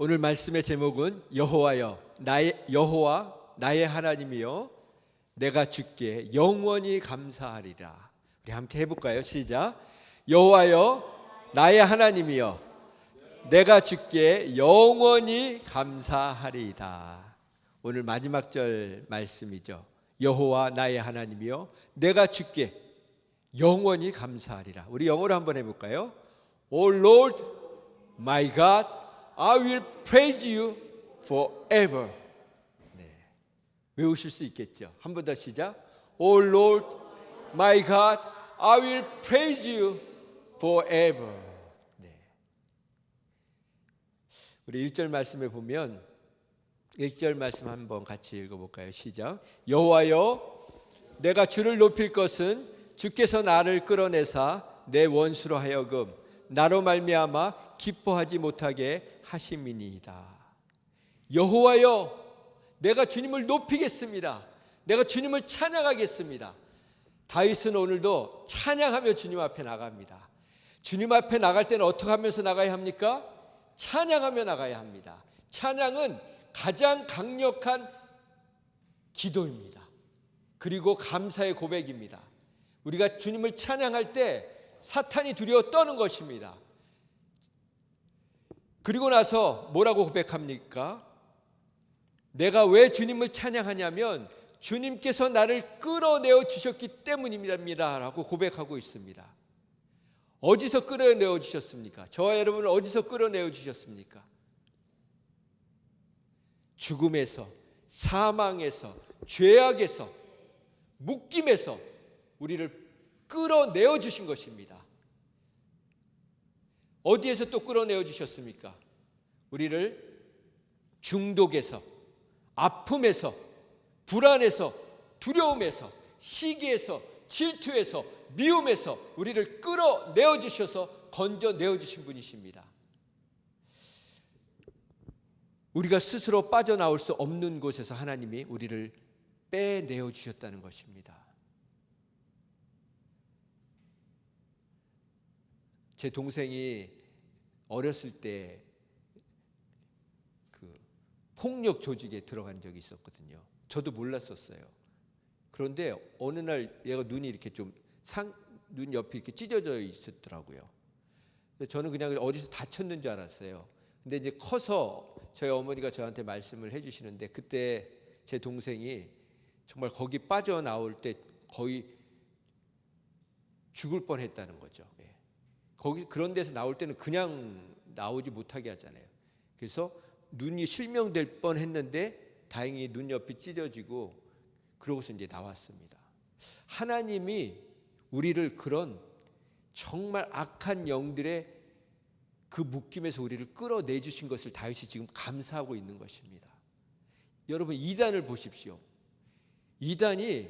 오늘 말씀의 제목은 여호와 나의 하나님이여 내가 주께 영원히 감사하리라. 우리 함께 해볼까요? 시작. 여호와여 나의 하나님이여 내가 주께 영원히 감사하리이다. 오늘 마지막 절 말씀이죠. 여호와 나의 하나님이여 내가 주께 영원히 감사하리라. 우리 영어로 한번 해볼까요? O Lord my God, I will praise you forever. 네, 외우실 수 있겠죠. 한 번 더 시작. O Lord my God, I will praise you forever. 네. 우리 1절 말씀에 보면 1절 말씀 한번 같이 읽어볼까요? 시작. 여호와여 내가 주를 높일 것은 주께서 나를 끌어내사 내 원수로 하여금 나로 말미암아 기뻐하지 못하게 하심이니이다. 여호와여 내가 주님을 높이겠습니다. 내가 주님을 찬양하겠습니다. 다윗은 오늘도 찬양하며 주님 앞에 나갑니다. 주님 앞에 나갈 때는 어떻게 하면서 나가야 합니까? 찬양하며 나가야 합니다. 찬양은 가장 강력한 기도입니다. 그리고 감사의 고백입니다. 우리가 주님을 찬양할 때 사탄이 두려워 떠는 것입니다. 그리고 나서 뭐라고 고백합니까? 내가 왜 주님을 찬양하냐면 주님께서 나를 끌어내어 주셨기 때문입니다 라고 고백하고 있습니다. 어디서 끌어내어 주셨습니까? 저와 여러분을 어디서 끌어내어 주셨습니까? 죽음에서, 사망에서, 죄악에서, 묶임에서 우리를 끌어내어 주신 것입니다. 어디에서 또 끌어내어 주셨습니까? 우리를 중독에서, 아픔에서, 불안에서, 두려움에서, 시기에서, 질투에서, 미움에서 우리를 끌어내어 주셔서 건져내어 주신 분이십니다. 우리가 스스로 빠져나올 수 없는 곳에서 하나님이 우리를 빼내어 주셨다는 것입니다. 제 동생이 어렸을 때 그 폭력 조직에 들어간 적이 있었거든요. 저도 몰랐었어요. 그런데 어느 날 얘가 눈이 이렇게 좀 눈 옆이 이렇게 찢어져 있었더라고요. 저는 그냥 어디서 다쳤는 줄 알았어요. 근데 이제 커서 저희 어머니가 저한테 말씀을 해주시는데 그때 제 동생이 정말 거기 빠져나올 때 거의 죽을 뻔했다는 거죠. 거기 그런 데서 나올 때는 그냥 나오지 못하게 하잖아요. 그래서 눈이 실명될 뻔했는데 다행히 눈 옆이 찢어지고 그러고서 이제 나왔습니다. 하나님이 우리를 그런 정말 악한 영들의 그 묶임에서 우리를 끌어내 주신 것을 다윗이 지금 감사하고 있는 것입니다. 여러분 이단을 보십시오. 이단이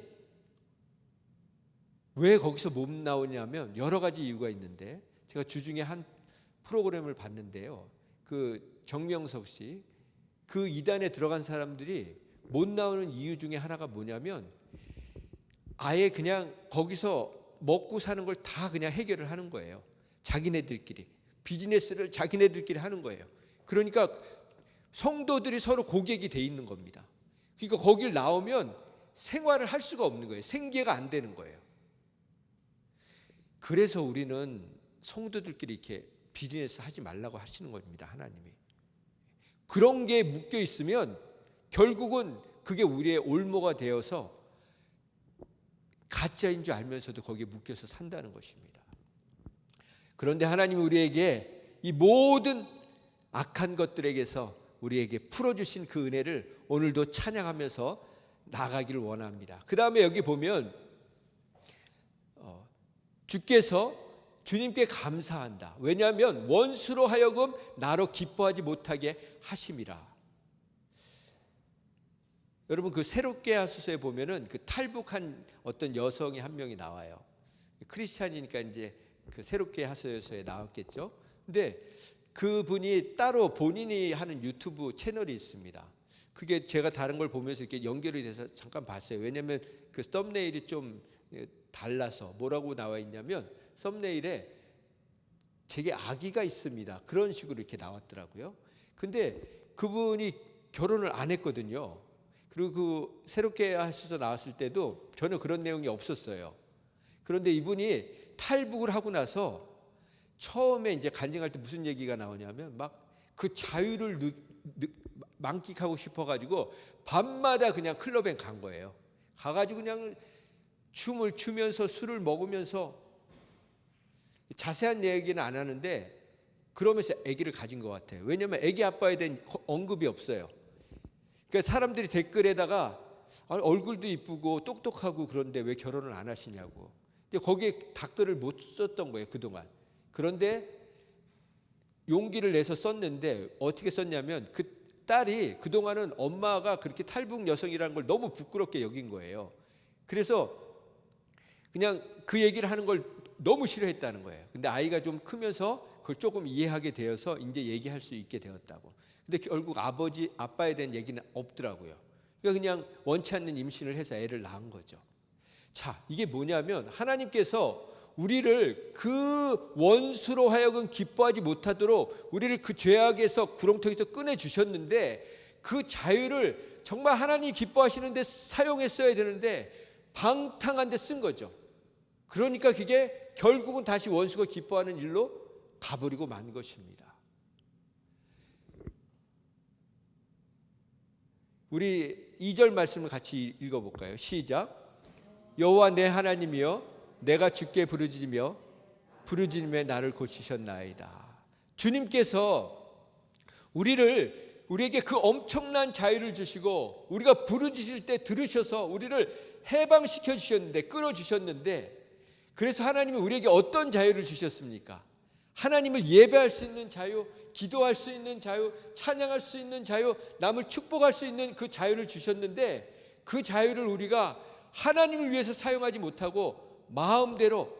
왜 거기서 못 나오냐면 여러 가지 이유가 있는데 제가 주중에 한 프로그램을 봤는데요. 그 정명석 씨, 그 이단에 들어간 사람들이 못 나오는 이유 중에 하나가 뭐냐면 아예 그냥 거기서 먹고 사는 걸 다 그냥 해결을 하는 거예요. 자기네들끼리. 비즈니스를 자기네들끼리 하는 거예요. 그러니까 성도들이 서로 고객이 돼 있는 겁니다. 그러니까 거길 나오면 생활을 할 수가 없는 거예요. 생계가 안 되는 거예요. 그래서 우리는 성도들끼리 이렇게 비즈니스 하지 말라고 하시는 겁니다. 하나님이. 그런 게 묶여 있으면 결국은 그게 우리의 올모가 되어서 가짜인 줄 알면서도 거기에 묶여서 산다는 것입니다. 그런데 하나님이 우리에게 이 모든 악한 것들에게서 우리에게 풀어주신 그 은혜를 오늘도 찬양하면서 나가기를 원합니다. 그 다음에 여기 보면 주께서 주님께 감사한다. 왜냐하면 원수로 하여금 나로 기뻐하지 못하게 하심이라. 여러분 그 새롭게 하소서에 보면은 그 탈북한 어떤 여성이 한 명이 나와요. 크리스찬이니까 이제 그 새롭게 하소서에 나왔겠죠. 근데 그분이 따로 본인이 하는 유튜브 채널이 있습니다. 그게 제가 다른 걸 보면서 이렇게 연결이 돼서 잠깐 봤어요. 왜냐하면 그 썸네일이 좀 달라서 뭐라고 나와 있냐면 썸네일에 제게 아기가 있습니다. 그런 식으로 이렇게 나왔더라고요. 근데 그분이 결혼을 안 했거든요. 그리고 그 새롭게 하셔서 나왔을 때도 전혀 그런 내용이 없었어요. 그런데 이분이 탈북을 하고 나서 처음에 이제 간증할 때 무슨 얘기가 나오냐면 막 그 자유를 만끽하고 싶어가지고 밤마다 그냥 클럽에 간 거예요. 가가지고 그냥 춤을 추면서 술을 먹으면서, 자세한 얘기는 안 하는데 그러면서 아기를 가진 것 같아요. 왜냐하면 아기 아빠에 대한 언급이 없어요. 그러니까 사람들이 댓글에다가 얼굴도 이쁘고 똑똑하고 그런데 왜 결혼을 안 하시냐고. 근데 거기에 댓글을 못 썼던 거예요, 그동안. 그런데 용기를 내서 썼는데 어떻게 썼냐면 그 딸이 그동안은 엄마가 그렇게 탈북 여성이라는 걸 너무 부끄럽게 여긴 거예요. 그래서 그냥 그 얘기를 하는 걸 너무 싫어했다는 거예요. 근데 아이가 좀 크면서 그걸 조금 이해하게 되어서 이제 얘기할 수 있게 되었다고. 근데 결국 아빠에 대한 얘기는 없더라고요. 그러니까 그냥 원치 않는 임신을 해서 애를 낳은 거죠. 자, 이게 뭐냐면 하나님께서 우리를 그 원수로 하여금 기뻐하지 못하도록 우리를 그 죄악에서 구렁텅이에서 꺼내 주셨는데, 그 자유를 정말 하나님이 기뻐하시는데 사용했어야 되는데 방탕한 데 쓴 거죠. 그러니까 그게 결국은 다시 원수가 기뻐하는 일로 가버리고 만 것입니다. 우리 2절 말씀을 같이 읽어볼까요? 시작. 여호와 내 하나님이여, 내가 주께 부르짖으며 부르짖음에 나를 고치셨나이다. 주님께서 우리에게 그 엄청난 자유를 주시고 우리가 부르짖을 때 들으셔서 우리를 해방시켜 주셨는데, 끌어주셨는데, 그래서 하나님이 우리에게 어떤 자유를 주셨습니까? 하나님을 예배할 수 있는 자유, 기도할 수 있는 자유, 찬양할 수 있는 자유, 남을 축복할 수 있는 그 자유를 주셨는데, 그 자유를 우리가 하나님을 위해서 사용하지 못하고 마음대로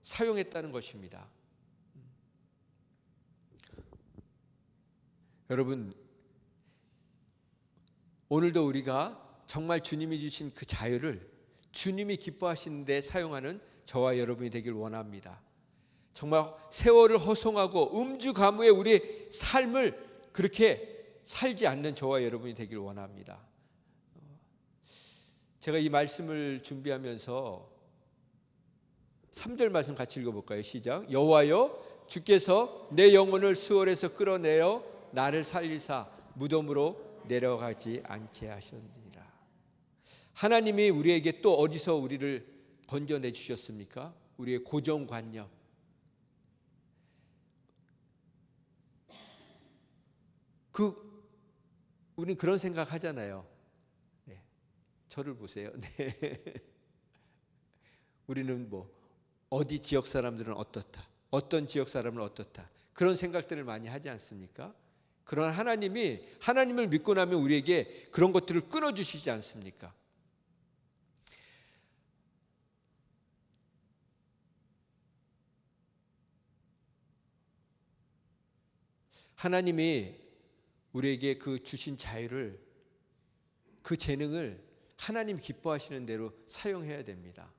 사용했다는 것입니다. 여러분, 오늘도 우리가 정말 주님이 주신 그 자유를 주님이 기뻐하시는 데 사용하는 저와 여러분이 되길 원합니다. 정말 세월을 허송하고 음주가무에 우리의 삶을 그렇게 살지 않는 저와 여러분이 되길 원합니다. 제가 이 말씀을 준비하면서 3절 말씀 같이 읽어볼까요? 시작. 여호와여, 주께서 내 영혼을 수월에서 끌어내어 나를 살리사 무덤으로 내려가지 않게 하셨느니라. 하나님이 우리에게 또 어디서 우리를 건져내 주셨습니까? 우리의 고정관념, 우리는 그런 생각 하잖아요. 네. 저를 보세요. 네. 우리는 어디 지역 사람들은 어떻다, 어떤 지역 사람은 어떻다, 그런 생각들을 많이 하지 않습니까? 그러나 하나님을 믿고 나면 우리에게 그런 것들을 끊어주시지 않습니까? 하나님이 우리에게 그 주신 자유를, 그 재능을 하나님 기뻐하시는 대로 사용해야 됩니다.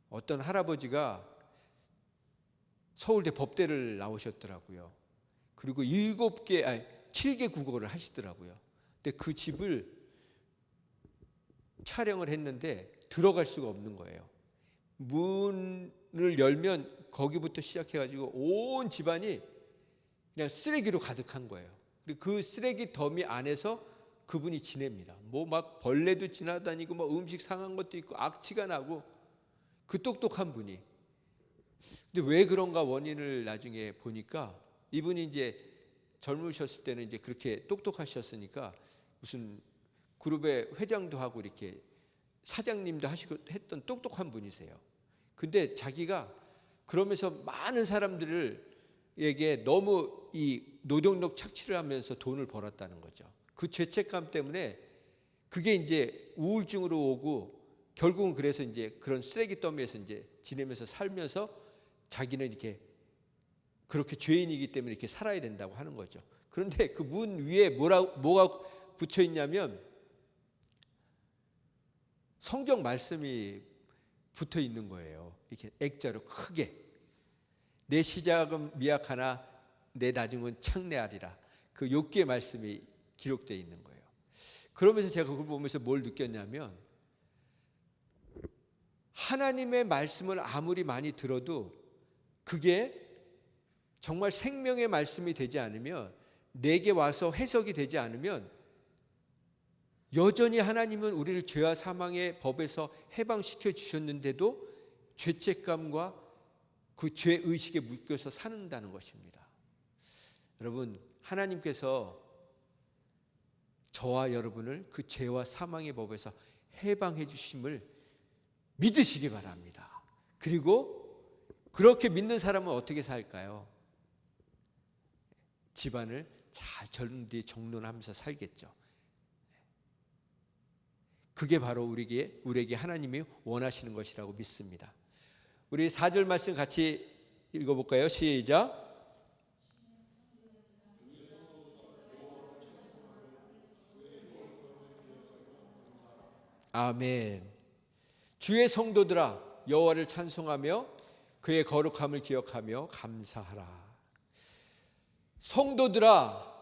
어떤 할아버지가 서울대 법대를 나오셨더라고요. 그리고 7개 국어를 하시더라고요. 근데 그 집을 촬영을 했는데 들어갈 수가 없는 거예요. 문을 열면 거기부터 시작해가지고 온 집안이 그냥 쓰레기로 가득한 거예요. 그리고 그 쓰레기 더미 안에서 그분이 지냅니다. 막 벌레도 지나다니고 음식 상한 것도 있고 악취가 나고, 그 똑똑한 분이. 근데 왜 그런가 원인을 나중에 보니까, 이분이 이제 젊으셨을 때는 이제 그렇게 똑똑하셨으니까 무슨 그룹의 회장도 하고 이렇게 사장님도 하시고 했던 똑똑한 분이세요. 근데 자기가 그러면서 많은 사람들에게 너무 이 노동력 착취를 하면서 돈을 벌었다는 거죠. 그 죄책감 때문에 그게 이제 우울증으로 오고, 결국은 그래서 이제 그런 쓰레기 더미에서 이제 지내면서 살면서 자기는 이렇게 그렇게 죄인이기 때문에 이렇게 살아야 된다고 하는 거죠. 그런데 그 문 위에 뭐가 붙여 있냐면 성경 말씀이 붙어 있는 거예요. 이렇게 액자로 크게. 내 시작은 미약하나 내 나중은 창대하리라. 그 욥기의 말씀이 기록되어 있는 거예요. 그러면서 제가 그걸 보면서 뭘 느꼈냐면 하나님의 말씀을 아무리 많이 들어도 그게 정말 생명의 말씀이 되지 않으면, 내게 와서 해석이 되지 않으면 여전히 하나님은 우리를 죄와 사망의 법에서 해방시켜 주셨는데도 죄책감과 그 죄의식에 묶여서 산다는 것입니다. 여러분, 하나님께서 저와 여러분을 그 죄와 사망의 법에서 해방해 주심을 믿으시기 바랍니다. 그리고 그렇게 믿는 사람은 어떻게 살까요? 집안을 잘 정론하면서 살겠죠. 그게 바로 우리에게 하나님이 원하시는 것이라고 믿습니다. 우리 4절 말씀 같이 읽어볼까요? 시작. 아멘. 주의 성도들아, 여호와를 찬송하며 그의 거룩함을 기억하며 감사하라. 성도들아,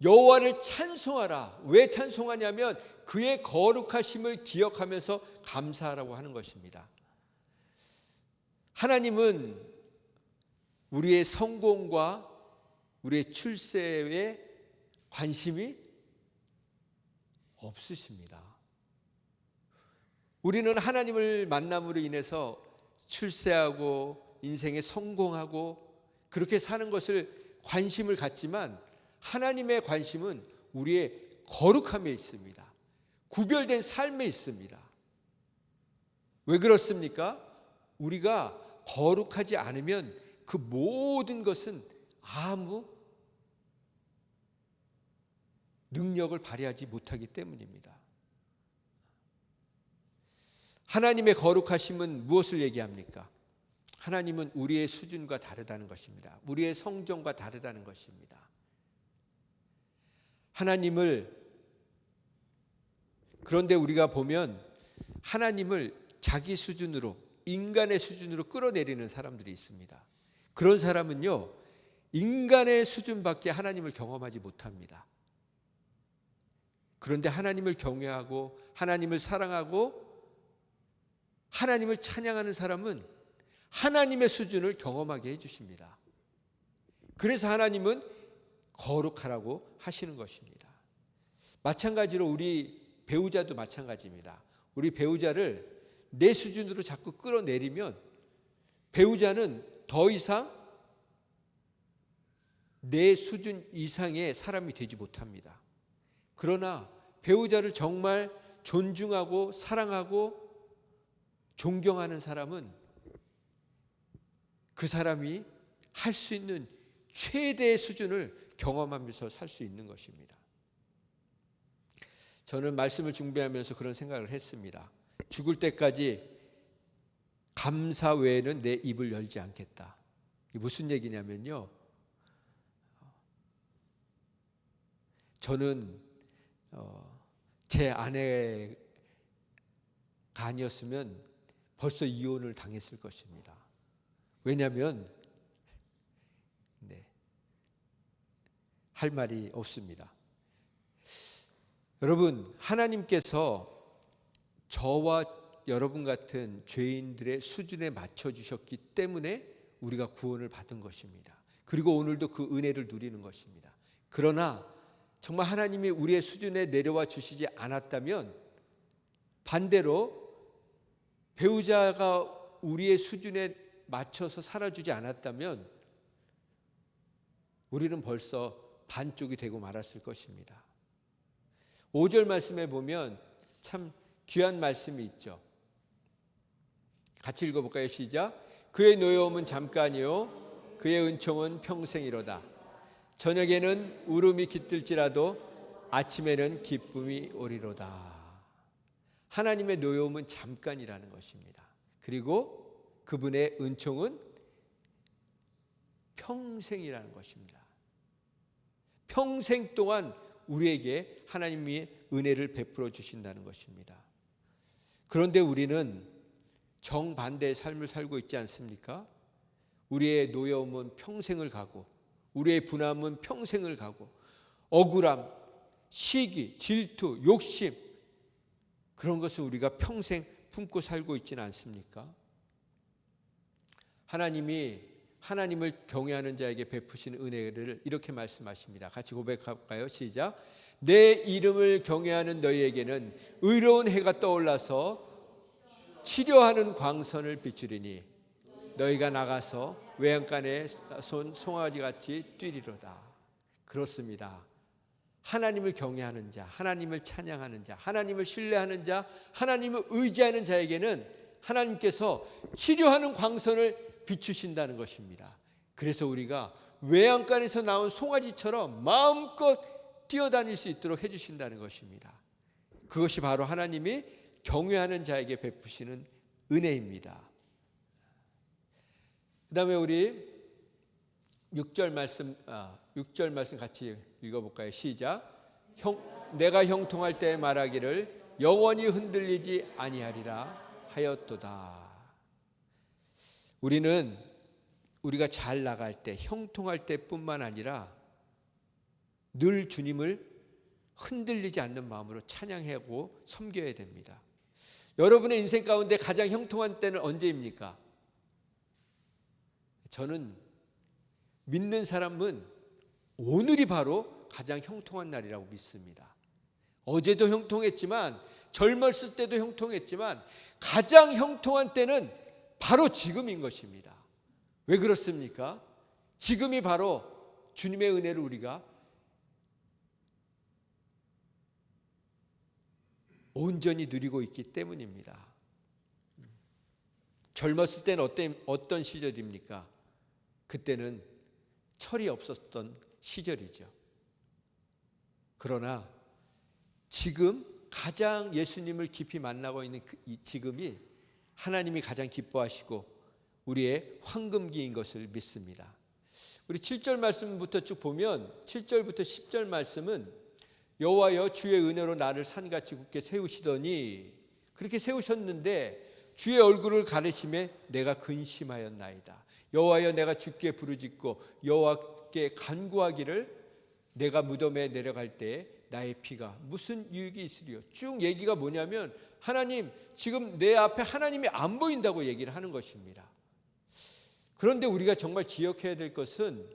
여호와를 찬송하라. 왜 찬송하냐면 그의 거룩하심을 기억하면서 감사하라고 하는 것입니다. 하나님은 우리의 성공과 우리의 출세에 관심이 없으십니다. 우리는 하나님을 만남으로 인해서 출세하고 인생에 성공하고 그렇게 사는 것을 관심을 갖지만 하나님의 관심은 우리의 거룩함에 있습니다. 구별된 삶에 있습니다. 왜 그렇습니까? 우리가 거룩하지 않으면 그 모든 것은 아무 능력을 발휘하지 못하기 때문입니다. 하나님의 거룩하심은 무엇을 얘기합니까? 하나님은 우리의 수준과 다르다는 것입니다. 우리의 성정과 다르다는 것입니다. 하나님을, 그런데 우리가 보면 하나님을 자기 수준으로, 인간의 수준으로 끌어내리는 사람들이 있습니다. 그런 사람은요, 인간의 수준밖에 하나님을 경험하지 못합니다. 그런데 하나님을 경외하고 하나님을 사랑하고 하나님을 찬양하는 사람은 하나님의 수준을 경험하게 해주십니다. 그래서 하나님은 거룩하라고 하시는 것입니다. 마찬가지로 우리 배우자도 마찬가지입니다. 우리 배우자를 내 수준으로 자꾸 끌어내리면 배우자는 더 이상 내 수준 이상의 사람이 되지 못합니다. 그러나 배우자를 정말 존중하고 사랑하고 존경하는 사람은 그 사람이 할 수 있는 최대의 수준을 경험하면서 살 수 있는 것입니다. 저는 말씀을 준비하면서 그런 생각을 했습니다. 죽을 때까지 감사 외에는 내 입을 열지 않겠다. 이게 무슨 얘기냐면요, 저는 제 아내가 아니었으면 벌써 이혼을 당했을 것입니다. 왜냐하면 할 말이 없습니다. 여러분, 하나님께서 저와 여러분 같은 죄인들의 수준에 맞춰주셨기 때문에 우리가 구원을 받은 것입니다. 그리고 오늘도 그 은혜를 누리는 것입니다. 그러나 정말 하나님이 우리의 수준에 내려와 주시지 않았다면, 반대로 배우자가 우리의 수준에 맞춰서 살아주지 않았다면 우리는 벌써 반쪽이 되고 말았을 것입니다. 5절 말씀에 보면 참 귀한 말씀이 있죠. 같이 읽어볼까요? 시작. 그의 노여움은 잠깐이요 그의 은총은 평생이로다. 저녁에는 울음이 깃들지라도 아침에는 기쁨이 오리로다. 하나님의 노여움은 잠깐이라는 것입니다. 그리고 그분의 은총은 평생이라는 것입니다. 평생 동안 우리에게 하나님이 은혜를 베풀어 주신다는 것입니다. 그런데 우리는 정반대의 삶을 살고 있지 않습니까? 우리의 노여움은 평생을 가고 우리의 분함은 평생을 가고 억울함, 시기, 질투, 욕심, 그런 것을 우리가 평생 품고 살고 있지는 않습니까? 하나님이 하나님을 경외하는 자에게 베푸시는 은혜를 이렇게 말씀하십니다. 같이 고백할까요? 시작. 내 이름을 경외하는 너희에게는 의로운 해가 떠올라서 치료하는 광선을 비추리니 너희가 나가서 외양간에 쏜 송아지같이 뛰리로다. 그렇습니다. 하나님을 경외하는 자, 하나님을 찬양하는 자, 하나님을 신뢰하는 자, 하나님을 의지하는 자에게는 하나님께서 치료하는 광선을 비추신다는 것입니다. 그래서 우리가 외양간에서 나온 송아지처럼 마음껏 뛰어다닐 수 있도록 해주신다는 것입니다. 그것이 바로 하나님이 경외하는 자에게 베푸시는 은혜입니다. 그 다음에 우리 6절 말씀 같이 읽어볼까요? 시작. 내가 형통할 때 말하기를 영원히 흔들리지 아니하리라 하였도다. 우리가 잘 나갈 때, 형통할 때뿐만 아니라 늘 주님을 흔들리지 않는 마음으로 찬양하고 섬겨야 됩니다. 여러분의 인생 가운데 가장 형통한 때는 언제입니까? 저는 믿는 사람은 오늘이 바로 가장 형통한 날이라고 믿습니다. 어제도 형통했지만, 젊었을 때도 형통했지만 가장 형통한 때는 바로 지금인 것입니다. 왜 그렇습니까? 지금이 바로 주님의 은혜를 우리가 온전히 누리고 있기 때문입니다. 젊었을 때는 어떤 시절입니까? 그때는 철이 없었던 시절이죠. 그러나 지금 가장 예수님을 깊이 만나고 있는 이 지금이 하나님이 가장 기뻐하시고 우리의 황금기인 것을 믿습니다. 우리 7절 말씀부터 쭉 보면 7절부터 10절 말씀은 여호와여 주의 은혜로 나를 산같이 굳게 세우시더니, 그렇게 세우셨는데 주의 얼굴을 가리심에 내가 근심하였나이다. 여호와여 내가 주께 부르짖고 여호와께 간구하기를 내가 무덤에 내려갈 때 나의 피가 무슨 유익이 있으리요. 쭉 얘기가 뭐냐면 하나님, 지금 내 앞에 하나님이 안 보인다고 얘기를 하는 것입니다. 그런데 우리가 정말 기억해야 될 것은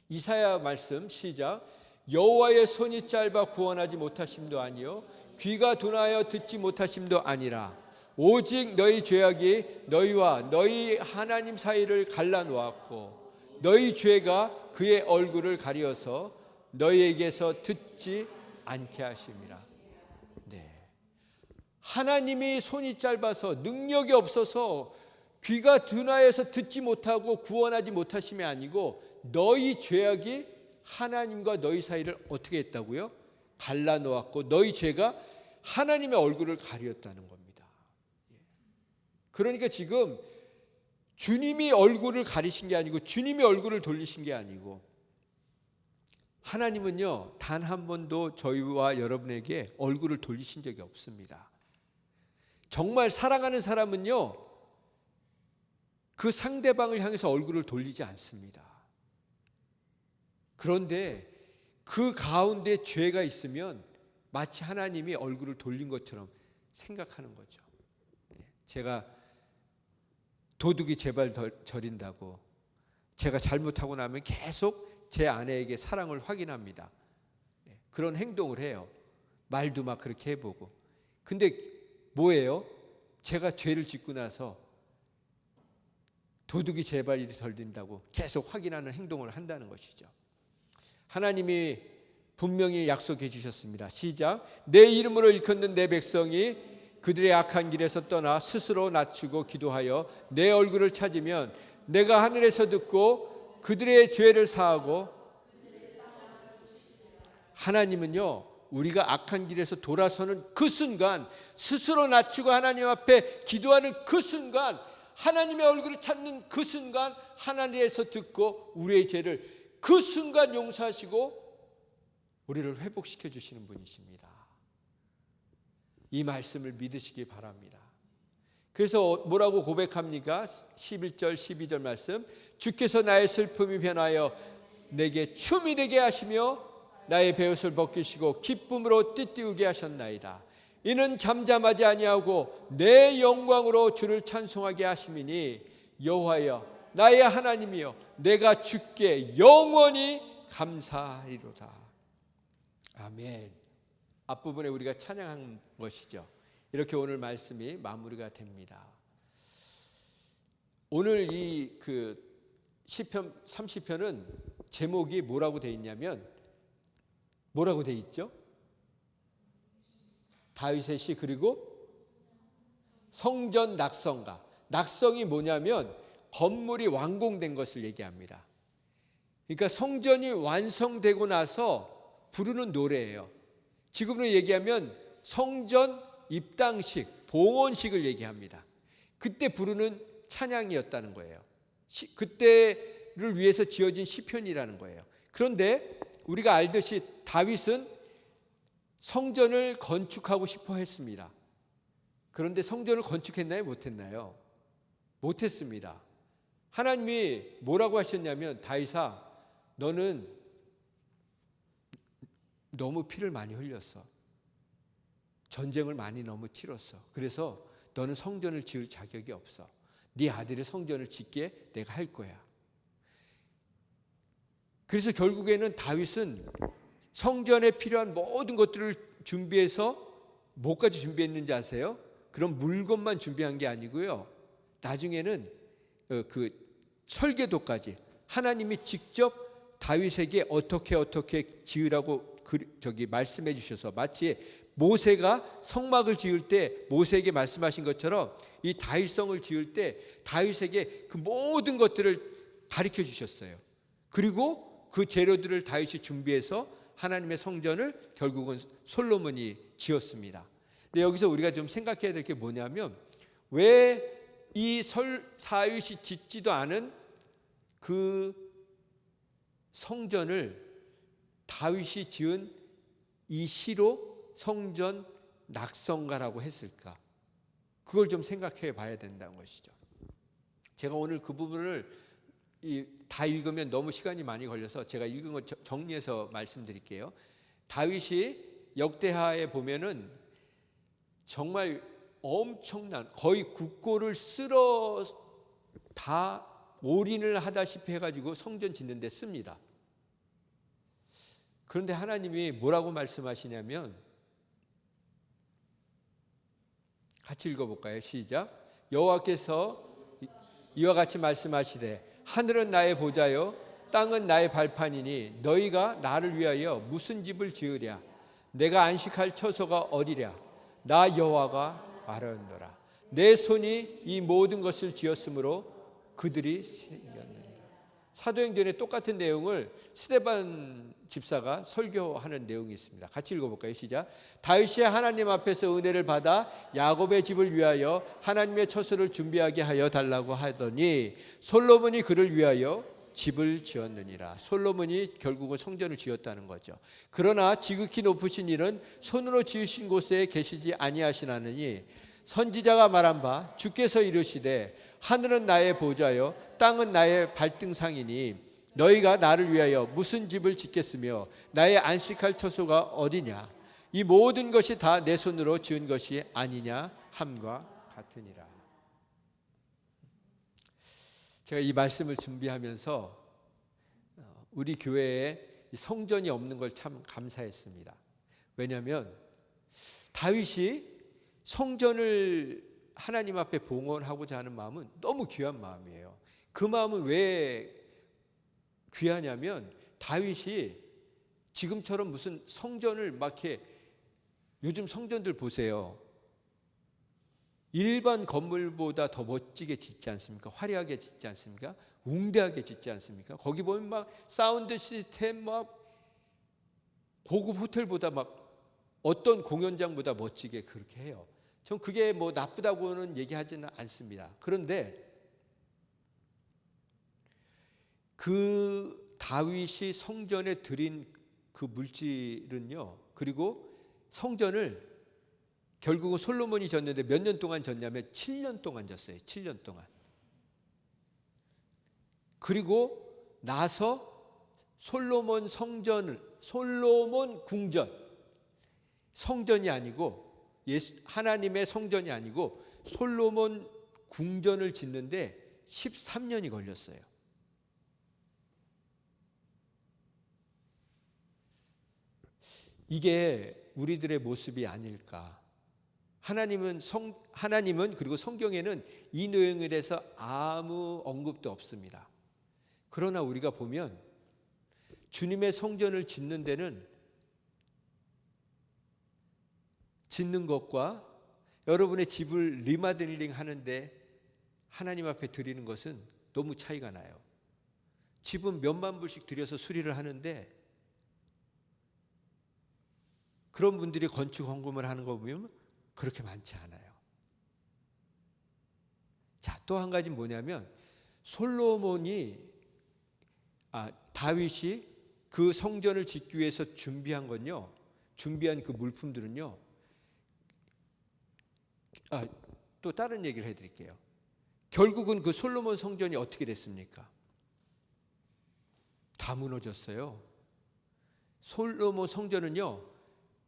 이사야 말씀 시작. 여호와의 손이 짧아 구원하지 못하심도 아니요 귀가 둔하여 듣지 못하심도 아니라 오직 너희 죄악이 너희와 너희 하나님 사이를 갈라놓았고 너희 죄가 그의 얼굴을 가리어서 너희에게서 듣지 않게 하심이라. 네. 하나님이 손이 짧아서 능력이 없어서 귀가 둔하여서 듣지 못하고 구원하지 못하심이 아니고 너희 죄악이 하나님과 너희 사이를 어떻게 했다고요? 갈라놓았고 너희 죄가 하나님의 얼굴을 가리었다는 겁니다. 그러니까 지금 주님이 얼굴을 가리신 게 아니고 주님이 얼굴을 돌리신 게 아니고 하나님은요 단 한 번도 저희와 여러분에게 얼굴을 돌리신 적이 없습니다. 정말 사랑하는 사람은요 그 상대방을 향해서 얼굴을 돌리지 않습니다. 그런데 그 가운데 죄가 있으면 마치 하나님이 얼굴을 돌린 것처럼 생각하는 거죠. 제가 도둑이 제 발 저린다고 제가 잘못하고 나면 계속 제 아내에게 사랑을 확인합니다. 그런 행동을 해요. 말도 막 그렇게 해보고. 근데 뭐예요? 제가 죄를 짓고 나서 도둑이 제 발이 저린다고 계속 확인하는 행동을 한다는 것이죠. 하나님이 분명히 약속해 주셨습니다. 시작. 내 이름으로 일컫는 내 백성이 그들의 악한 길에서 떠나 스스로 낮추고 기도하여 내 얼굴을 찾으면 내가 하늘에서 듣고 그들의 죄를 사하고. 하나님은요 우리가 악한 길에서 돌아서는 그 순간, 스스로 낮추고 하나님 앞에 기도하는 그 순간, 하나님의 얼굴을 찾는 그 순간 하나님에서 듣고 우리의 죄를 그 순간 용서하시고 우리를 회복시켜 주시는 분이십니다. 이 말씀을 믿으시기 바랍니다. 그래서 뭐라고 고백합니까? 11절 12절 말씀. 주께서 나의 슬픔이 변하여 내게 춤이 되게 하시며 나의 베옷을 벗기시고 기쁨으로 띠띠우게 하셨나이다. 이는 잠잠하지 아니하고 내 영광으로 주를 찬송하게 하심이니 여호와여 나의 하나님이여 내가 주께 영원히 감사하리로다. 아멘. 앞부분에 우리가 찬양한 것이죠. 이렇게 오늘 말씀이 마무리가 됩니다. 오늘 이 시편 30편은 제목이 뭐라고 되어 있냐면 뭐라고 되어 있죠? 다윗의 시 그리고 성전 낙성가. 낙성이 뭐냐면 건물이 완공된 것을 얘기합니다. 그러니까 성전이 완성되고 나서 부르는 노래예요. 지금으로 얘기하면 성전 입당식, 봉헌식을 얘기합니다. 그때 부르는 찬양이었다는 거예요. 그때를 위해서 지어진 시편이라는 거예요. 그런데 우리가 알듯이 다윗은 성전을 건축하고 싶어 했습니다. 그런데 성전을 건축했나요? 못했나요? 못했습니다. 하나님이 뭐라고 하셨냐면 다윗아 너는 너무 피를 많이 흘렸어. 전쟁을 많이 너무 치렀어. 그래서 너는 성전을 지을 자격이 없어. 네 아들이 성전을 짓게 내가 할 거야. 그래서 결국에는 다윗은 성전에 필요한 모든 것들을 준비해서 뭐까지 준비했는지 아세요? 그런 물건만 준비한 게 아니고요. 나중에는 그 설계도까지 하나님이 직접 다윗에게 어떻게 지으라고 말씀해 주셔서 마치 모세가 성막을 지을 때 모세에게 말씀하신 것처럼 이 다윗성을 지을 때 다윗에게 그 모든 것들을 가르쳐 주셨어요. 그리고 그 재료들을 다윗이 준비해서 하나님의 성전을 결국은 솔로몬이 지었습니다. 근데 여기서 우리가 좀 생각해야 될 게 뭐냐면 왜 이 다윗이 짓지도 않은 그 성전을 다윗이 지은 이 시로 성전 낙성가라고 했을까? 그걸 좀 생각해 봐야 된다는 것이죠. 제가 오늘 그 부분을 다 읽으면 너무 시간이 많이 걸려서 제가 읽은 거 정리해서 말씀드릴게요. 다윗이 역대하에 보면은 정말 엄청난 거의 국고를 쓸어 다 올인을 하다시피 해가지고 성전 짓는 데 씁니다. 그런데 하나님이 뭐라고 말씀하시냐면 같이 읽어볼까요? 시작. 여호와께서 이와 같이 말씀하시되 하늘은 나의 보좌요 땅은 나의 발판이니 너희가 나를 위하여 무슨 집을 지으랴? 내가 안식할 처소가 어디랴? 나 여호와가 말하였노라. 내 손이 이 모든 것을 지었으므로 그들이 생겼느니라. 사도행전에 똑같은 내용을 스데반 집사가 설교하는 내용이 있습니다. 같이 읽어볼까요? 시작. 다윗이 하나님 앞에서 은혜를 받아 야곱의 집을 위하여 하나님의 처소를 준비하게 하여 달라고 하더니 솔로몬이 그를 위하여 집을 지었느니라. 솔로몬이 결국은 성전을 지었다는 거죠. 그러나 지극히 높으신 이는 손으로 지으신 곳에 계시지 아니하시나니 선지자가 말한 바 주께서 이르시되 하늘은 나의 보좌요 땅은 나의 발등상이니 너희가 나를 위하여 무슨 집을 짓겠으며 나의 안식할 처소가 어디냐? 이 모든 것이 다 내 손으로 지은 것이 아니냐 함과 같으니라. 제가 이 말씀을 준비하면서 우리 교회에 성전이 없는 걸 참 감사했습니다. 왜냐하면 다윗이 성전을 하나님 앞에 봉헌하고자 하는 마음은 너무 귀한 마음이에요. 그 마음은 왜 귀하냐면 다윗이 지금처럼 무슨 성전을 막 이렇게 요즘 성전들 보세요. 일반 건물보다 더 멋지게 짓지 않습니까? 화려하게 짓지 않습니까? 웅대하게 짓지 않습니까? 거기 보면 막 사운드 시스템 막 고급 호텔보다 막 어떤 공연장보다 멋지게 그렇게 해요. 전 그게 뭐 나쁘다고는 얘기하지는 않습니다. 그런데 그 다윗이 성전에 드린 그 물질은요. 그리고 성전을 결국은 솔로몬이 졌는데 몇 년 동안 졌냐면 7년 동안 졌어요. 7년 동안. 그리고 나서 솔로몬 솔로몬 궁전, 성전이 아니고 하나님의 성전이 아니고 솔로몬 궁전을 짓는데 13년이 걸렸어요. 이게 우리들의 모습이 아닐까. 하나님은 그리고 성경에는 이 내용에 대해서 아무 언급도 없습니다. 그러나 우리가 보면 주님의 성전을 짓는 데는 짓는 것과 여러분의 집을 리마델링 하는데 하나님 앞에 드리는 것은 너무 차이가 나요. 집은 몇만 불씩 들여서 수리를 하는데 그런 분들이 건축 헌금을 하는 거 보면 그렇게 많지 않아요. 자, 또 한 가지는 뭐냐면 다윗이 그 성전을 짓기 위해서 준비한 그 물품들은요. 또 다른 얘기를 해드릴게요. 결국은 그 솔로몬 성전이 어떻게 됐습니까? 다 무너졌어요. 솔로몬 성전은요,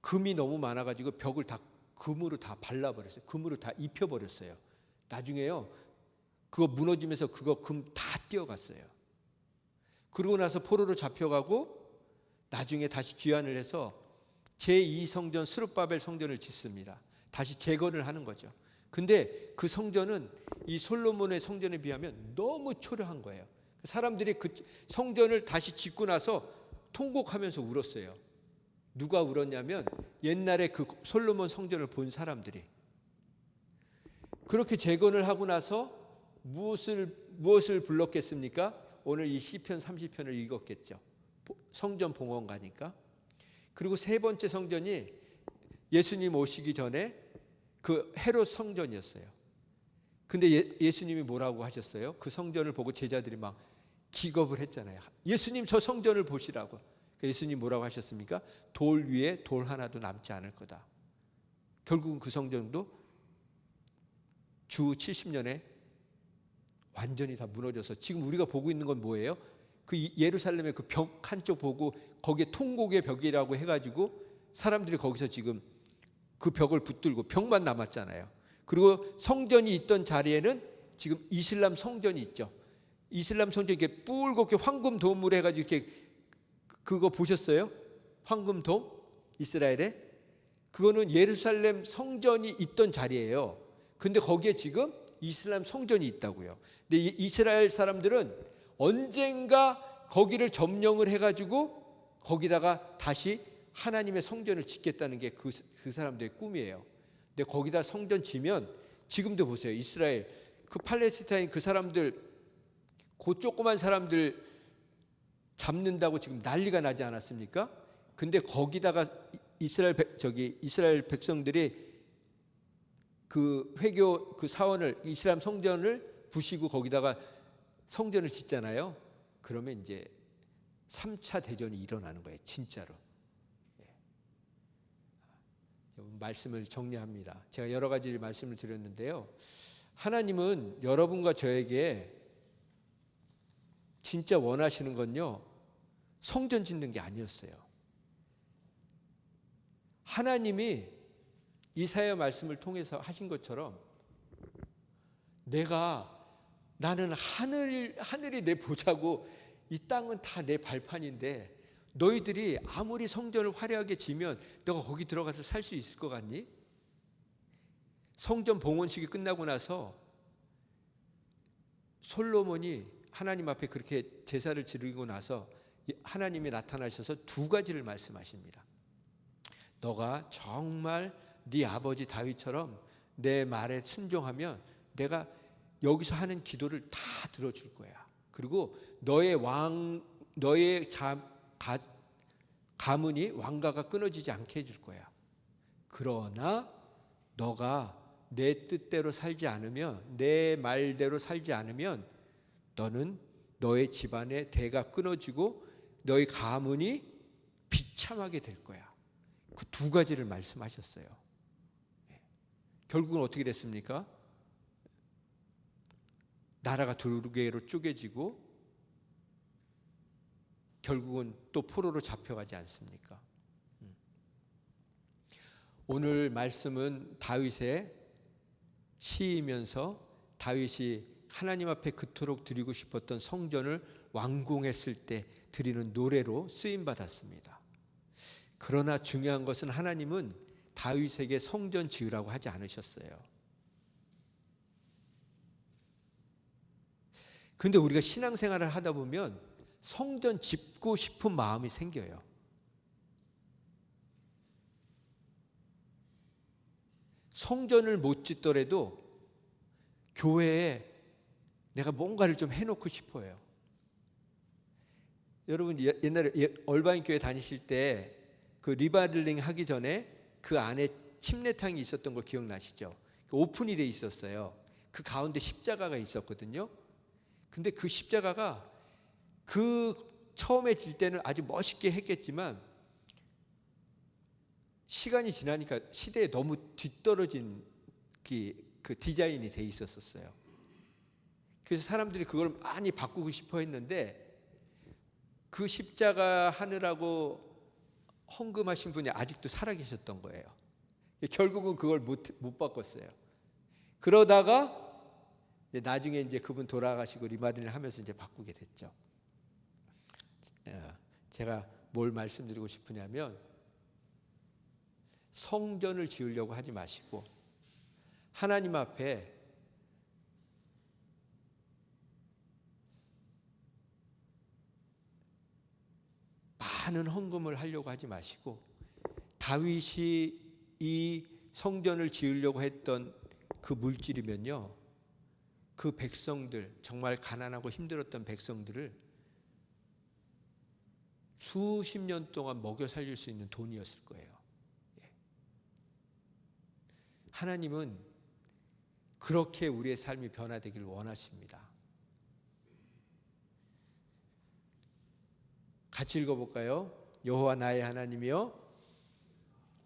금이 너무 많아가지고 벽을 다 금으로 다 발라버렸어요. 금으로 다 입혀버렸어요. 나중에요, 그거 무너지면서 그거 금 다 띄어갔어요. 그러고 나서 포로로 잡혀가고 나중에 다시 귀환을 해서 제2성전 스룹바벨 성전을 짓습니다. 다시 재건을 하는 거죠. 근데 그 성전은 이 솔로몬의 성전에 비하면 너무 초라한 거예요. 사람들이 그 성전을 다시 짓고 나서 통곡하면서 울었어요. 누가 울었냐면 옛날에 그 솔로몬 성전을 본 사람들이. 그렇게 재건을 하고 나서 무엇을 불렀겠습니까? 오늘 이 시편 30편을 읽었겠죠. 성전 봉헌가니까. 그리고 세 번째 성전이 예수님 오시기 전에 그 헤롯 성전이었어요. 근데 예수님이 뭐라고 하셨어요? 그 성전을 보고 제자들이 막 기겁을 했잖아요. 예수님 저 성전을 보시라고. 예수님 뭐라고 하셨습니까? 돌 위에 돌 하나도 남지 않을 거다. 결국은 그 성전도 주 70년에 완전히 다 무너져서 지금 우리가 보고 있는 건 뭐예요? 그 예루살렘의 그 벽 한쪽 보고 거기에 통곡의 벽이라고 해가지고 사람들이 거기서 지금 그 벽을 붙들고 벽만 남았잖아요. 그리고 성전이 있던 자리에는 지금 이슬람 성전이 있죠. 이슬람 성전이 이렇게 뿔겋게 황금 돔으로 해가지고 이렇게 그거 보셨어요? 황금돔? 이스라엘에? 그거는 예루살렘 성전이 있던 자리예요. 근데 거기에 지금 이슬람 성전이 있다고요. 근데 이스라엘 사람들은 언젠가 거기를 점령을 해가지고 거기다가 다시 하나님의 성전을 짓겠다는 게 그 사람들의 꿈이에요. 근데 거기다 성전 지면 지금도 보세요. 이스라엘, 그 팔레스타인 그 사람들, 그 조그만 사람들 잡는다고 지금 난리가 나지 않았습니까? 근데 거기다가 이스라엘 백성들이 그 회교 그 사원을 이슬람 성전을 부시고 거기다가 성전을 짓잖아요. 그러면 이제 3차 대전이 일어나는 거예요. 진짜로. 말씀을 정리합니다. 제가 여러 가지 말씀을 드렸는데요. 하나님은 여러분과 저에게 진짜 원하시는 건요, 성전 짓는 게 아니었어요. 하나님이 이사야 말씀을 통해서 하신 것처럼 나는 하늘이 내 보자고 이 땅은 다 내 발판인데 너희들이 아무리 성전을 화려하게 지면 너가 거기 들어가서 살 수 있을 것 같니? 성전 봉헌식이 끝나고 나서 솔로몬이 하나님 앞에 그렇게 제사를 지르고 나서 하나님이 나타나셔서 두 가지를 말씀하십니다. 너가 정말 네 아버지 다윗처럼 내 말에 순종하면 내가 여기서 하는 기도를 다 들어줄 거야. 그리고 너의 가문이 왕가가 끊어지지 않게 해줄 거야. 그러나 너가 내 뜻대로 살지 않으면, 내 말대로 살지 않으면 너는 너의 집안의 대가 끊어지고 너의 가문이 비참하게 될 거야. 그 두 가지를 말씀하셨어요. 결국은 어떻게 됐습니까? 나라가 두 개로 쪼개지고 결국은 또 포로로 잡혀가지 않습니까? 오늘 말씀은 다윗의 시이면서 다윗이 하나님 앞에 그토록 드리고 싶었던 성전을 완공했을 때 드리는 노래로 쓰임받았습니다. 그러나 중요한 것은 하나님은 다윗에게 성전 지으라고 하지 않으셨어요. 그런데 우리가 신앙생활을 하다 보면 성전 짓고 싶은 마음이 생겨요. 성전을 못 짓더라도 교회에 내가 뭔가를 좀 해놓고 싶어요. 여러분 옛날에 얼바인 교회 다니실 때 그 리바들링 하기 전에 그 안에 침례탕이 있었던 거 기억나시죠? 오픈이 돼 있었어요. 그 가운데 십자가가 있었거든요. 근데 그 십자가가 그 처음에 질 때는 아주 멋있게 했겠지만 시간이 지나니까 시대에 너무 뒤떨어진 그 디자인이 돼 있었어요. 그래서 사람들이 그걸 많이 바꾸고 싶어 했는데 그 십자가 하느라고 헌금하신 분이 아직도 살아계셨던 거예요. 결국은 그걸 못 바꿨어요. 그러다가 나중에 이제 그분 돌아가시고 리마들링 하면서 이제 바꾸게 됐죠. 제가 뭘 말씀드리고 싶으냐면 성전을 지으려고 하지 마시고 하나님 앞에 많은 헌금을 하려고 하지 마시고 다윗이 이 성전을 지으려고 했던 그 물질이면요, 그 백성들, 정말 가난하고 힘들었던 백성들을 수십 년 동안 먹여 살릴 수 있는 돈이었을 거예요. 하나님은 그렇게 우리의 삶이 변화되기를 원하십니다. 같이 읽어볼까요? 여호와 나의 하나님이여,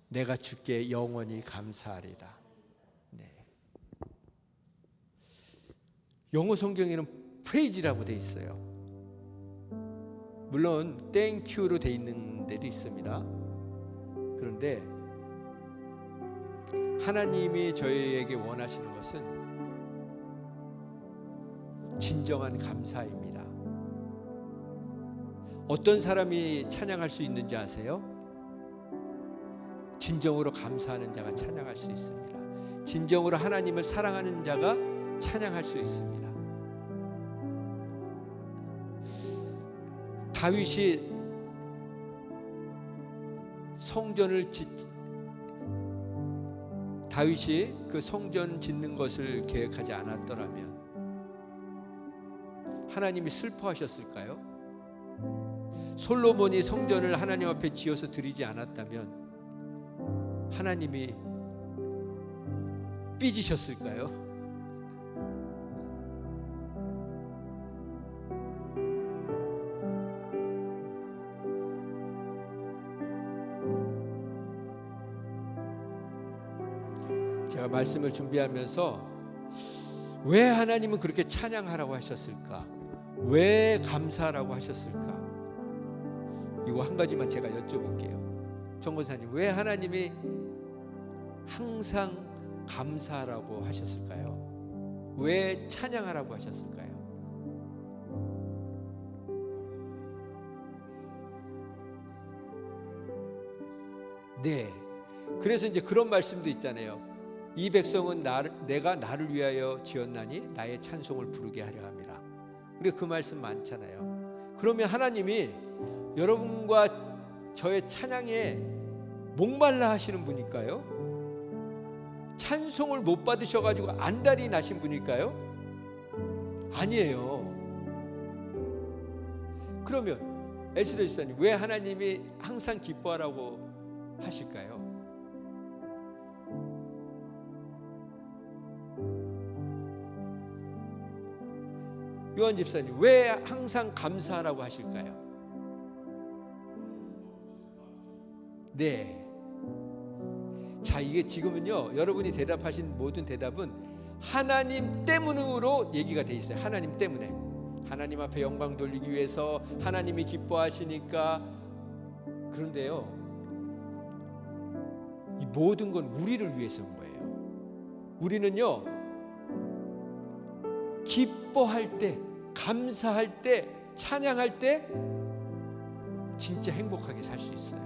내가 주께 영원히 감사하리다. 네. 영어 성경에는 프레이즈라고 돼 있어요. 물론 땡큐로 돼 있는 데도 있습니다. 그런데 하나님이 저희에게 원하시는 것은 진정한 감사입니다. 어떤 사람이 찬양할 수 있는지 아세요? 진정으로 감사하는 자가 찬양할 수 있습니다. 진정으로 하나님을 사랑하는 자가 찬양할 수 있습니다. 다윗이 다윗이 그 성전 짓는 것을 계획하지 않았더라면 하나님이 슬퍼하셨을까요? 솔로몬이 성전을 하나님 앞에 지어서 드리지 않았다면 하나님이 삐지셨을까요? 제가 말씀을 준비하면서 왜 하나님은 그렇게 찬양하라고 하셨을까? 왜 감사하라고 하셨을까? 이거 한 가지만 제가 여쭤볼게요. 정권사님, 왜 하나님이 항상 감사하라고 하셨을까요? 왜 찬양하라고 하셨을까요? 네, 그래서 이제 그런 말씀도 있잖아요. 이 백성은 내가 나를 위하여 지었나니 나의 찬송을 부르게 하려 함이라. 우리가 그 말씀 많잖아요. 그러면 하나님이 여러분과 저의 찬양에 목말라 하시는 분일까요? 찬송을 못 받으셔가지고 안달이 나신 분일까요? 아니에요. 그러면 에스더 집사님, 왜 하나님이 항상 기뻐하라고 하실까요? 요한 집사님, 왜 항상 감사하라고 하실까요? 네. 자, 이게 지금은요, 여러분이 대답하신 모든 대답은 하나님 때문으로 얘기가 돼 있어요. 하나님 때문에. 하나님 앞에 영광 돌리기 위해서 하나님이 기뻐하시니까. 그런데요, 이 모든 건 우리를 위해서인 거예요. 우리는요, 기뻐할 때, 감사할 때, 찬양할 때 진짜 행복하게 살 수 있어요.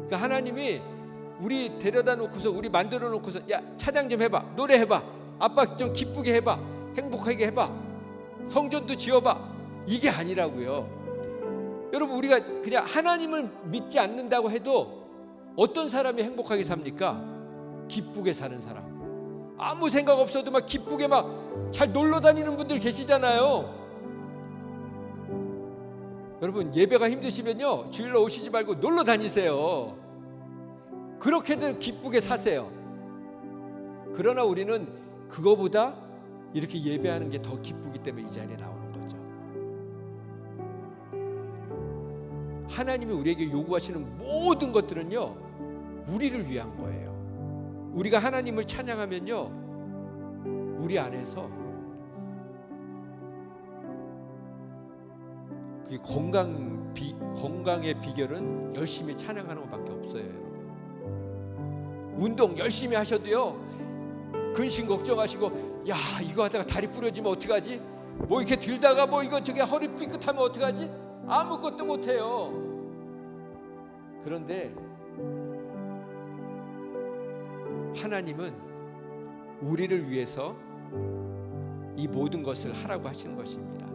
그러니까 하나님이 우리 데려다 놓고서, 우리 만들어 놓고서, 야, 찬양 좀 해봐, 노래해봐, 아빠 좀 기쁘게 해봐, 행복하게 해봐, 성전도 지어봐, 이게 아니라고요. 여러분, 우리가 그냥 하나님을 믿지 않는다고 해도 어떤 사람이 행복하게 삽니까? 기쁘게 사는 사람. 아무 생각 없어도 막 기쁘게 막 잘 놀러 다니는 분들 계시잖아요. 여러분, 예배가 힘드시면요, 주일날 오시지 말고 놀러 다니세요. 그렇게들 기쁘게 사세요. 그러나 우리는 그거보다 이렇게 예배하는 게 더 기쁘기 때문에 이 자리에 나오는 거죠. 하나님이 우리에게 요구하시는 모든 것들은요, 우리를 위한 거예요. 우리가 하나님을 찬양하면요, 우리 안에서 그 건강의 비결은 열심히 찬양하는 것밖에 없어요. 여러분, 운동 열심히 하셔도요, 근심 걱정하시고, 야, 이거 하다가 다리 부러지면 어떡하지? 뭐 이렇게 들다가 뭐 이거 저게 허리 삐끗하면 어떡하지? 아무것도 못해요. 그런데 하나님은 우리를 위해서 이 모든 것을 하라고 하시는 것입니다.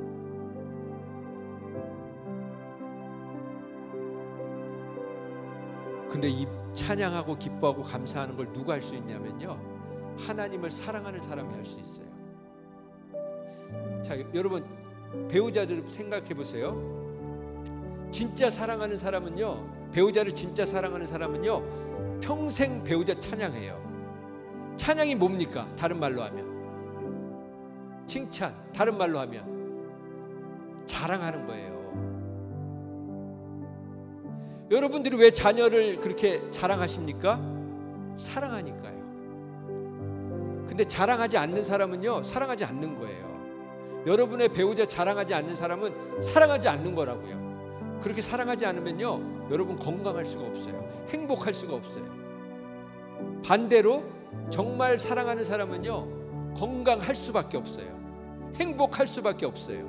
근데 이 찬양하고 기뻐하고 감사하는 걸 누가 할 수 있냐면요, 하나님을 사랑하는 사람이 할 수 있어요. 자, 여러분, 배우자들 생각해 보세요. 진짜 사랑하는 사람은요, 배우자를 진짜 사랑하는 사람은요, 평생 배우자 찬양해요. 찬양이 뭡니까? 다른 말로 하면 칭찬, 다른 말로 하면 자랑하는 거예요. 여러분들이 왜 자녀를 그렇게 자랑하십니까? 사랑하니까요. 근데 자랑하지 않는 사람은요, 사랑하지 않는 거예요. 여러분의 배우자 자랑하지 않는 사람은 사랑하지 않는 거라고요. 그렇게 사랑하지 않으면요, 여러분 건강할 수가 없어요. 행복할 수가 없어요. 반대로 정말 사랑하는 사람은요, 건강할 수밖에 없어요. 행복할 수밖에 없어요.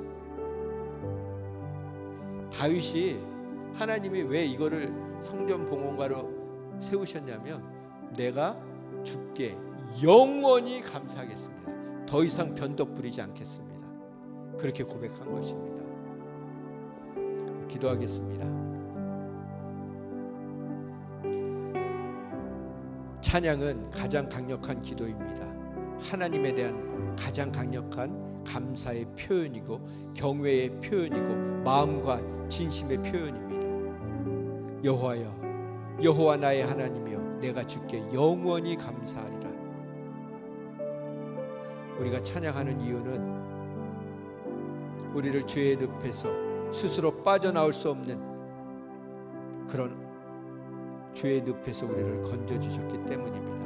다윗이 하나님이 왜 이거를 성전 봉헌가로 세우셨냐면, 내가 주께 영원히 감사하겠습니다. 더 이상 변덕 부리지 않겠습니다. 그렇게 고백한 것입니다. 기도하겠습니다. 찬양은 가장 강력한 기도입니다. 하나님에 대한 가장 강력한 감사의 표현이고 경외의 표현이고 마음과 진심의 표현입니다. 여호와여, 여호와 나의 하나님이여, 내가 주께 영원히 감사하리라. 우리가 찬양하는 이유는 우리를 죄의 늪에서 스스로 빠져나올 수 없는 그런 죄의 늪에서 우리를 건져주셨기 때문입니다.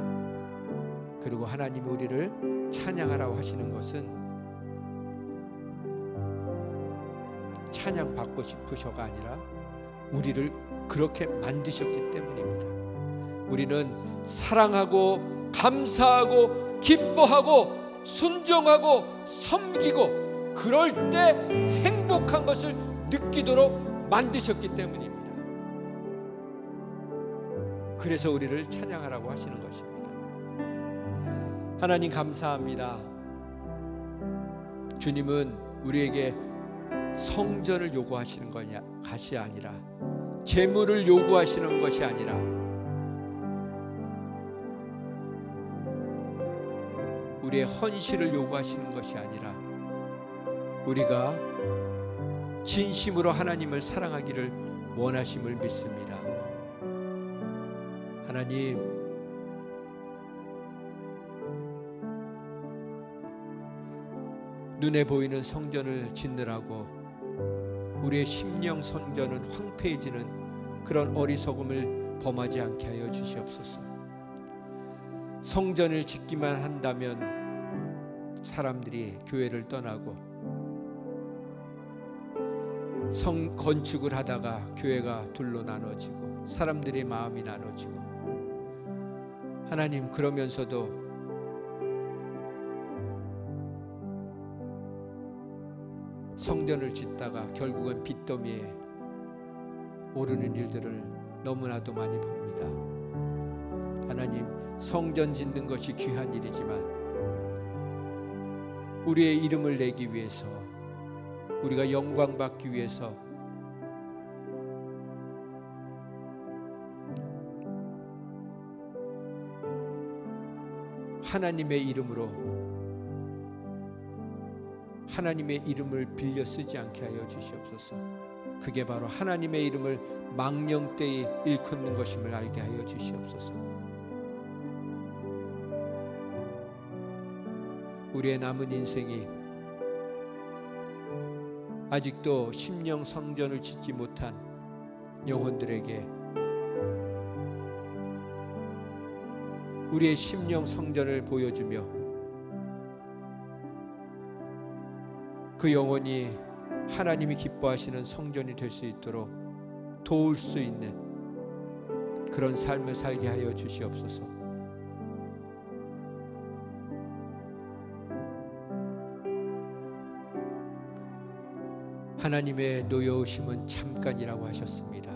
그리고 하나님이 우리를 찬양하라고 하시는 것은 찬양받고 싶으셔가 아니라 우리를 그렇게 만드셨기 때문입니다. 우리는 사랑하고 감사하고 기뻐하고 순종하고 섬기고 그럴 때 행복한 것을 느끼도록 만드셨기 때문입니다. 그래서 우리를 찬양하라고 하시는 것입니다. 하나님 감사합니다. 주님은 우리에게 성전을 요구하시는 것이 아니라, 재물을 요구하시는 것이 아니라, 우리의 헌신을 요구하시는 것이 아니라, 우리가 진심으로 하나님을 사랑하기를 원하심을 믿습니다. 하나님, 눈에 보이는 성전을 짓느라고 우리의 심령 성전은 황폐해지는 그런 어리석음을 범하지 않게 하여 주시옵소서. 성전을 짓기만 한다면 사람들이 교회를 떠나고 성 건축을 하다가 교회가 둘로 나눠지고 사람들의 마음이 나눠지고, 하나님 그러면서도 성전을 짓다가 결국은 빚더미에 오르는 일들을 너무나도 많이 봅니다. 하나님, 성전 짓는 것이 귀한 일이지만 우리의 이름을 내기 위해서, 우리가 영광 받기 위해서 하나님의 이름으로 하나님의 이름을 빌려 쓰지 않게 하여 주시옵소서. 그게 바로 하나님의 이름을 망령되이 일컫는 것임을 알게 하여 주시옵소서. 우리의 남은 인생이 아직도 심령 성전을 짓지 못한 영혼들에게 우리의 심령 성전을 보여주며 그 영혼이 하나님이 기뻐하시는 성전이 될 수 있도록 도울 수 있는 그런 삶을 살게 하여 주시옵소서. 하나님의 노여우심은 잠깐이라고 하셨습니다.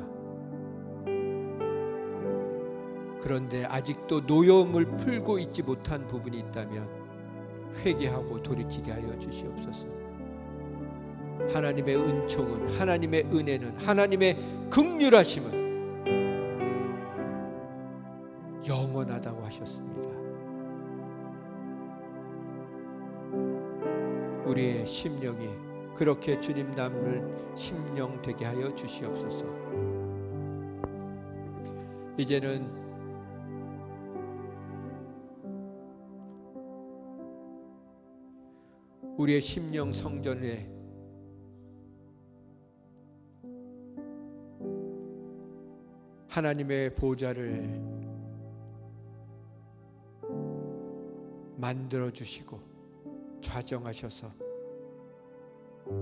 그런데 아직도 노여움을 풀고 있지 못한 부분이 있다면 회개하고 돌이키게 하여 주시옵소서. 하나님의 은총은, 하나님의 은혜는, 하나님의 긍휼하심은 영원하다고 하셨습니다. 우리의 심령이 그렇게 주님 닮은 심령 되게 하여 주시옵소서. 이제는 우리의 심령 성전에 하나님의 보좌를 만들어 주시고 좌정하셔서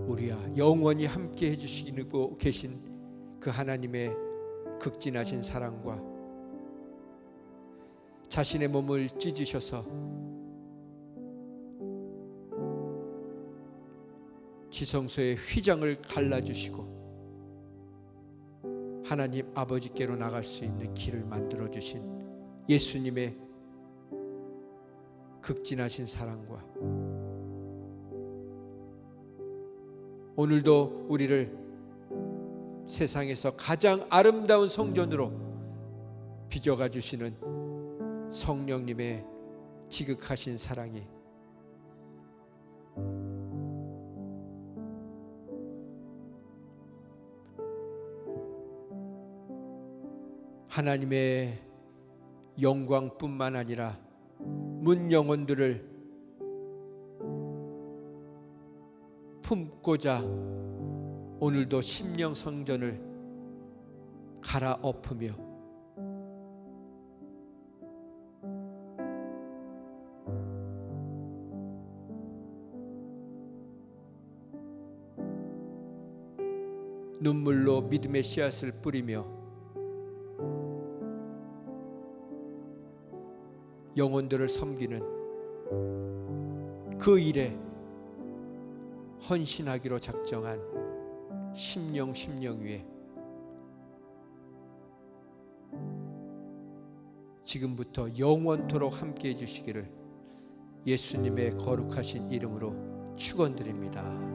우리와 영원히 함께 해주시고 계신 그 하나님의 극진하신 사랑과 자신의 몸을 찢으셔서 지성소의 휘장을 갈라주시고 하나님 아버지께로 나갈 수 있는 길을 만들어주신 예수님의 극진하신 사랑과 오늘도 우리를 세상에서 가장 아름다운 성전으로 빚어가 주시는 성령님의 지극하신 사랑이 하나님의 영광뿐만 아니라 문 영혼들을 품고자 오늘도 심령 성전을 갈아엎으며 눈물로 믿음의 씨앗을 뿌리며 영혼들을 섬기는 그 일에 헌신하기로 작정한 심령 위에 지금부터 영원토록 함께해 주시기를 예수님의 거룩하신 이름으로 축원드립니다.